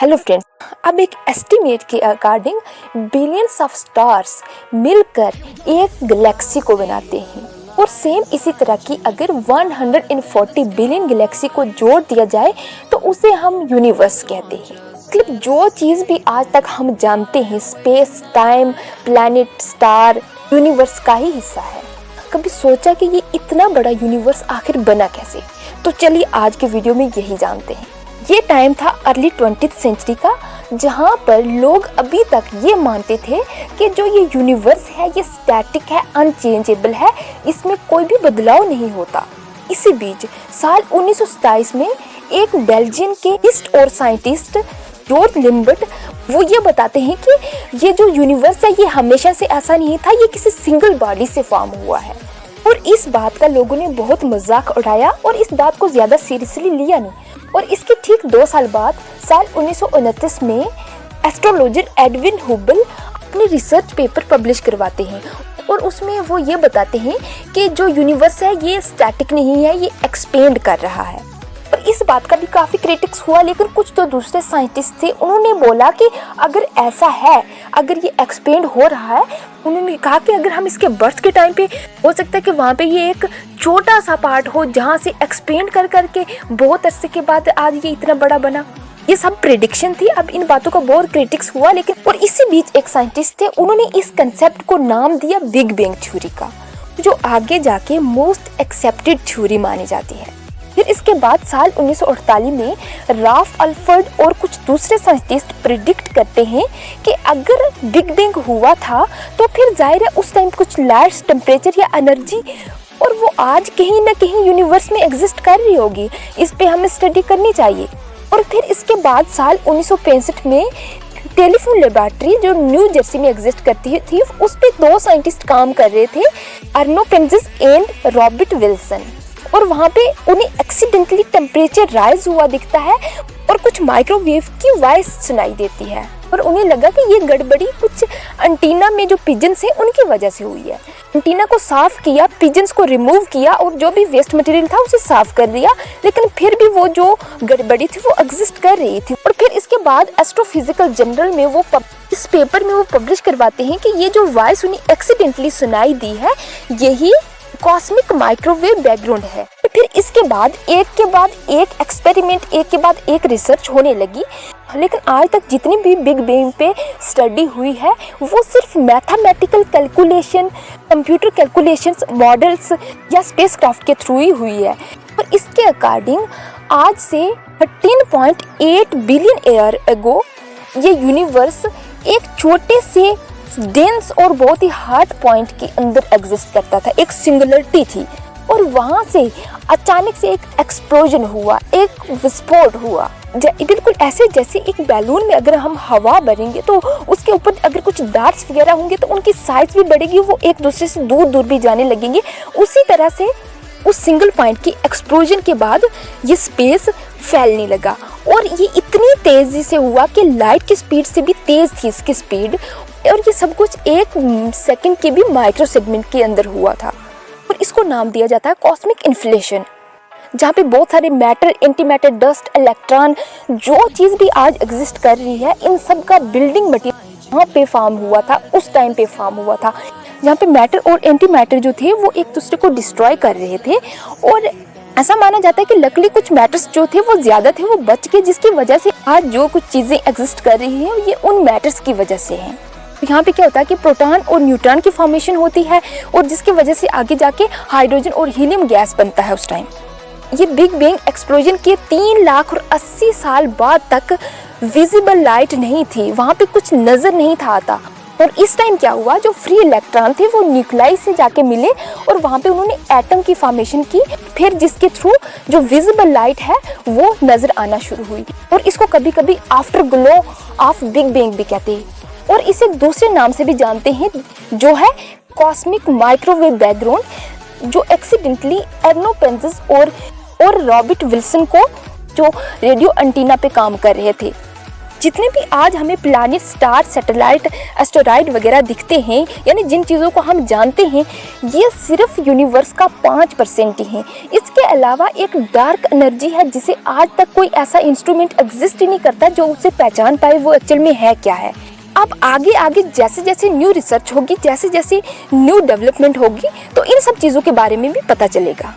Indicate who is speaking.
Speaker 1: Hello friends, अब एक estimate के अकॉर्डिंग बिलियंस ऑफ स्टार्स मिलकर एक गैलेक्सी को बनाते हैं और सेम इसी तरह की अगर 140 बिलियन गैलेक्सी को जोड़ दिया जाए तो उसे हम यूनिवर्स कहते हैं। मतलब जो चीज़ भी आज तक हम जानते हैं space, time, planet, star universe का ही हिस्सा है। कभी सोचा कि ये इतना बड़ा यूनिवर्स आखिर बना कैसे? तो चलिए आज के वीडियो में यही जानते हैं। ये टाइम था अर्ली 20th सेंचुरी का, जहाँ पर लोग अभी तक ये मानते थे कि जो ये यूनिवर्स है ये स्टैटिक है, अनचेंजेबल है, इसमें कोई भी बदलाव नहीं होता। इसी बीच साल 1927 में एक बेल्जियन के हिस्ट और साइंटिस्ट जॉर्ज लिम्बर्ट वो ये बताते हैं कि ये जो यूनिवर्स है ये हमेशा से ऐसा नहीं था, ये किसी सिंगल बॉडी से फॉर्म हुआ है। और इस बात का लोगों ने बहुत मजाक उड़ाया और इस बात को ज़्यादा सीरियसली लिया नहीं। और इसके ठीक 2 साल बाद साल 1929 में एस्ट्रोलॉजर एडविन हुबल अपने रिसर्च पेपर पब्लिश करवाते हैं और उसमें वो ये बताते हैं कि जो यूनिवर्स है ये स्टैटिक नहीं है, ये एक्सपेंड कर रहा है। और इस बात का भी काफ़ी क्रिटिक्स हुआ, लेकिन कुछ तो दूसरे साइंटिस्ट थे, उन्होंने बोला कि अगर ऐसा है, अगर ये एक्सपेंड हो रहा है, उन्होंने कहा कि अगर हम इसके बर्थ के टाइम पे हो सकता है कि वहाँ पे ये एक छोटा सा पार्ट हो जहाँ से एक्सपेंड कर करके बहुत अरसे के बाद आज ये इतना बड़ा बना। ये सब प्रेडिक्शन थी। अब इन बातों का बहुत क्रिटिक्स हुआ, लेकिन और इसी बीच एक साइंटिस्ट थे, उन्होंने इस कंसेप्ट को नाम दिया बिग बैंग थ्योरी का, जो आगे जाके मोस्ट एक्सेप्टेड थ्योरी मानी जाती है। फिर इसके बाद साल 1948 में राल्फ अल्फर्ड और कुछ दूसरे साइंटिस्ट प्रिडिक्ट करते हैं कि अगर बिग बैंग हुआ था तो फिर जाहिर है उस टाइम कुछ लाइट, टेम्परेचर या एनर्जी और वो आज कहीं ना कहीं यूनिवर्स में एग्जिस्ट कर रही होगी। इस पे हमें स्टडी करनी चाहिए। और फिर इसके बाद साल 1965 में टेलीफोन लेबोरेटरी जो न्यू जर्सी में एग्जिस्ट करती थी, उस पे 2 साइंटिस्ट काम कर रहे थे, अर्नो पेंजिस एंड रॉबर्ट विल्सन। और वहाँ पे उन्हें एक्सीडेंटली टेम्परेचर राइज हुआ दिखता है और कुछ माइक्रोवेव की वॉइस सुनाई देती है और उन्हें लगा कि ये गड़बड़ी कुछ एंटीना में जो पिजन्स हैं उनकी वजह से हुई है। एंटीना को साफ किया, पिजन्स को रिमूव किया और जो भी वेस्ट मटेरियल था उसे साफ कर दिया, लेकिन फिर भी वो जो गड़बड़ी थी वो एग्जिस्ट कर रही थी। और फिर इसके बाद एस्ट्रोफिजिकल जर्नल में वो इस पेपर में वो पब्लिश करवाते हैं कि ये जो वॉइस उन्हें एक्सीडेंटली सुनाई दी है यही कॉस्मिक माइक्रोवेव बैकग्राउंड है। फिर इसके बाद एक एक्सपेरिमेंट, एक के बाद एक रिसर्च होने लगी, लेकिन आज तक जितनी भी बिग बैंग पे स्टडी हुई है वो सिर्फ mathematical calculation, computer calculations, models या स्पेसक्राफ्ट के थ्रू ही हुई है। और इसके अकॉर्डिंग आज से 13.8 बिलियन ईयर अगो ये यूनिवर्स एक छोटे से डेंस और बहुत ही हार्ड पॉइंट के अंदर एग्जिस्ट करता था, एक सिंगुलरिटी थी। और वहाँ से अचानक से एक एक्सप्लोजन हुआ, एक विस्फोट हुआ, बिल्कुल ऐसे जैसे एक बैलून में अगर हम हवा भरेंगे तो उसके ऊपर अगर कुछ डार्ट्स वगैरह होंगे तो उनकी साइज भी बढ़ेगी, वो एक दूसरे से दूर दूर भी जाने लगेंगे। उसी तरह से उस सिंगल पॉइंट की एक्सप्लोजन के बाद ये स्पेस फैलने लगा और ये इतनी तेज़ी से हुआ कि लाइट की स्पीड से भी तेज़ थी इसकी स्पीड। और ये सब कुछ 1 सेकंड के भी माइक्रो सेगमेंट के अंदर हुआ था और इसको नाम दिया जाता है कॉस्मिक इन्फ्लेशन, जहाँ पे बहुत सारे मैटर, एंटीमैटर, डस्ट, इलेक्ट्रॉन, जो चीज़ भी आज एग्जिस्ट कर रही है, इन सब का बिल्डिंग मटीरियल वहाँ पे फॉर्म हुआ था, उस टाइम पे फॉर्म हुआ था, जहाँ पे मैटर और एंटीमैटर जो थे वो एक दूसरे को डिस्ट्रॉय कर रहे थे। और ऐसा माना जाता है कि लकली कुछ मैटर्स जो थे वो ज़्यादा थे, वो बच के, जिसकी वजह से आज जो कुछ चीज़ें एग्जिस्ट कर रही हैं ये उन मैटर्स की वजह से हैं। यहाँ पे क्या होता है कि प्रोटॉन और न्यूट्रॉन की फॉर्मेशन होती है और जिसकी वजह से आगे जाके हाइड्रोजन और हीलियम गैस बनता है। उस टाइम ये बिग बैंग एक्सप्लोजन के 3,80,000 साल बाद तक विजिबल लाइट नहीं थी, वहाँ पे कुछ नज़र नहीं था आता। और इस टाइम क्या हुआ, जो फ्री इलेक्ट्रॉन थे वो न्यूक्लियस से जाके मिले और वहाँ पे उन्होंने एटम की फॉर्मेशन की, फिर जिसके थ्रू जो विजिबल लाइट है वो नज़र आना शुरू हुई। और इसको कभी कभी after glow of big bang भी कहते हैं और इसे दूसरे नाम से भी जानते हैं, जो है कॉस्मिक माइक्रोवेव बैकग्राउंड, जो एक्सीडेंटली अर्नो पेंजिस और रॉबर्ट विल्सन को जो रेडियो एंटीना पे काम कर रहे थे। जितने भी आज हमें प्लैनेट, स्टार, सैटेलाइट, एस्टेरॉइड वगैरह दिखते हैं, यानी जिन चीज़ों को हम जानते हैं, ये सिर्फ यूनिवर्स का 5% ही है। इसके अलावा एक डार्क एनर्जी है जिसे आज तक कोई ऐसा इंस्ट्रूमेंट एग्जिस्ट ही नहीं करता जो उसे पहचान पाए वो एक्चुअल में है क्या है। अब आगे आगे जैसे जैसे न्यू रिसर्च होगी, जैसे जैसे न्यू डेवलपमेंट होगी, तो इन सब चीज़ों के बारे में भी पता चलेगा।